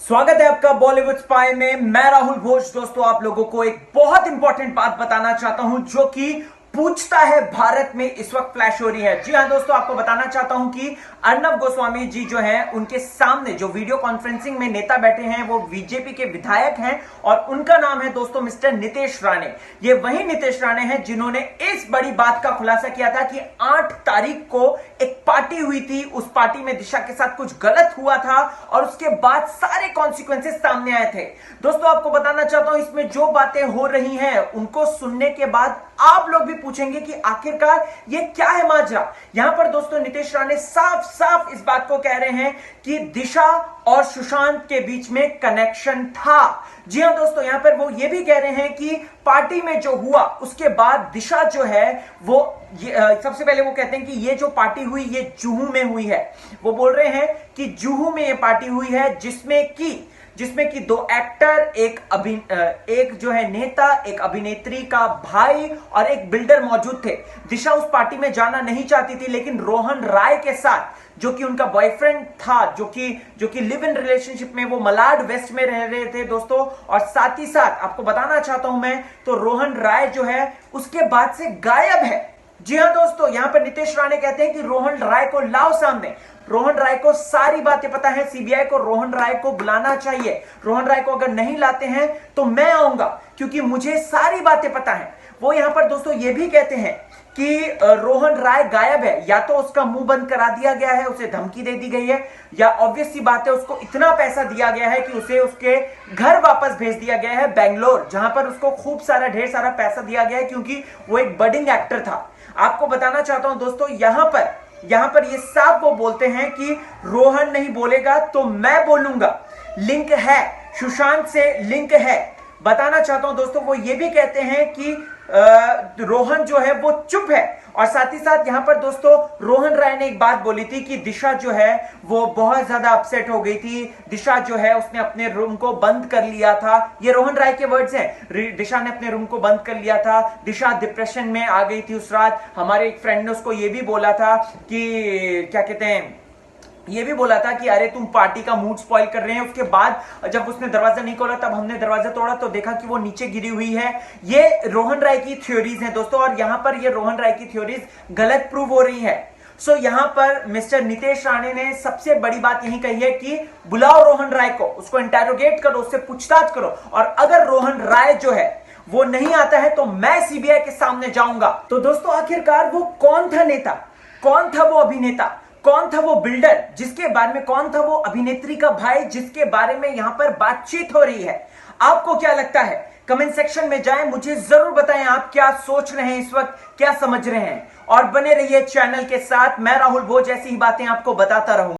स्वागत है आपका बॉलीवुड स्पाई में। मैं राहुल भोज। दोस्तों, आप लोगों को एक बहुत इंपॉर्टेंट बात बताना चाहता हूं जो कि पूछता है भारत में इस वक्त फ्लैश हो रही है। जी हां दोस्तों, आपको बताना चाहता हूं कि अर्नब गोस्वामी जी जो हैं, उनके सामने जो वीडियो कॉन्फ्रेंसिंग में नेता बैठे हैं वो बीजेपी के विधायक हैं और उनका नाम है दोस्तों मिस्टर नितेश राणे। ये वही नितेश राणे हैं जिन्होंने इस बड़ी बात का खुलासा किया था कि 8 तारीख को एक पार्टी हुई थी, उस पार्टी में दिशा के साथ कुछ गलत हुआ था और उसके बाद सारे कॉन्सिक्वेंसेस सामने आए थे। दोस्तों, आपको बताना चाहता हूं इसमें जो बातें हो रही हैं उनको सुनने के बाद आप लोग भी पूछेंगे कि आखिरकार ये क्या है माजरा। यहां पर दोस्तों नितेश राणे साफ साफ इस बात को कह रहे हैं कि दिशा और सुशांत के बीच में कनेक्शन था। जी हां दोस्तों, यहां पर वो ये भी कह रहे हैं कि पार्टी में जो हुआ उसके बाद दिशा जो है वो सबसे पहले वो कहते हैं कि ये जो पार्टी हुई ये जुहू में हुई है। वो बोल रहे हैं कि जुहू में ये पार्टी हुई है जिसमें कि 2 एक्टर, एक जो है नेता, एक अभिनेत्री का भाई और एक बिल्डर मौजूद थे। दिशा उस पार्टी में जाना नहीं चाहती थी, लेकिन रोहन राय के साथ जो कि उनका बॉयफ्रेंड था, जो कि लिव इन रिलेशनशिप में वो मलाड वेस्ट में रह रहे थे दोस्तों। और साथ ही साथ आपको बताना चाहता हूं मैं, तो रोहन राय जो है उसके बाद से गायब है। जी हां दोस्तों, यहां पर नितेश राणे कहते हैं कि रोहन राय को लाओ सामने। रोहन राय को सारी बातें पता है, सीबीआई को रोहन राय को बुलाना चाहिए। रोहन राय को अगर नहीं लाते हैं तो मैं आऊंगा, क्योंकि मुझे सारी बातें पता है। वो यहां पर दोस्तों ये भी कहते हैं कि रोहन राय गायब है, या तो उसका मुंह बंद करा दिया गया है, उसे धमकी दे दी गई है, या ऑब्वियस सी बात है उसको इतना पैसा दिया गया है कि उसे उसके घर वापस भेज दिया गया है बेंगलोर, जहां पर उसको खूब सारा ढेर सारा पैसा दिया गया है, क्योंकि वो एक बडिंग एक्टर था। आपको बताना चाहता हूं दोस्तों, यहां पर ये साफ वो बोलते हैं कि रोहन नहीं बोलेगा तो मैं बोलूंगा। लिंक है, सुशांत से लिंक है। बताना चाहता हूं दोस्तों, वो ये भी कहते हैं कि रोहन जो है वो चुप है। और साथ ही साथ यहां पर दोस्तों रोहन राय ने एक बात बोली थी कि दिशा जो है वो बहुत ज्यादा अपसेट हो गई थी। दिशा जो है उसने अपने रूम को बंद कर लिया था। ये रोहन राय के वर्ड्स हैं। दिशा ने अपने रूम को बंद कर लिया था। दिशा डिप्रेशन में आ गई थी उस रात। हमारे एक फ्रेंड ने उसको ये भी बोला था कि क्या कहते हैं, ये भी बोला था कि अरे तुम पार्टी का मूड स्पॉइल कर रहे हैं। उसके बाद जब उसने दरवाजा नहीं खोला तब हमने दरवाजा तोड़ा तो देखा कि वो नीचे गिरी हुई है। ये रोहन राय की थ्योरीज हैं दोस्तों, और यहां पर ये रोहन राय की थ्योरीज गलत प्रूव हो रही है। सो यहां पर मिस्टर नितेश राणे ने सबसे बड़ी बात यही कही है कि बुलाओ रोहन राय को, उसको इंटेरोगेट करो, उससे पूछताछ करो, और अगर रोहन राय जो है वो नहीं आता है तो मैं सीबीआई के सामने जाऊंगा। तो दोस्तों, आखिरकार वो कौन था नेता, कौन था वो अभिनेता, कौन था वो बिल्डर, जिसके बारे में, कौन था वो अभिनेत्री का भाई जिसके बारे में यहां पर बातचीत हो रही है? आपको क्या लगता है? कमेंट सेक्शन में जाएं, मुझे जरूर बताएं आप क्या सोच रहे हैं, इस वक्त क्या समझ रहे हैं। और बने रहिए चैनल के साथ। मैं राहुल भोज ऐसी ही बातें आपको बताता रहूंगा।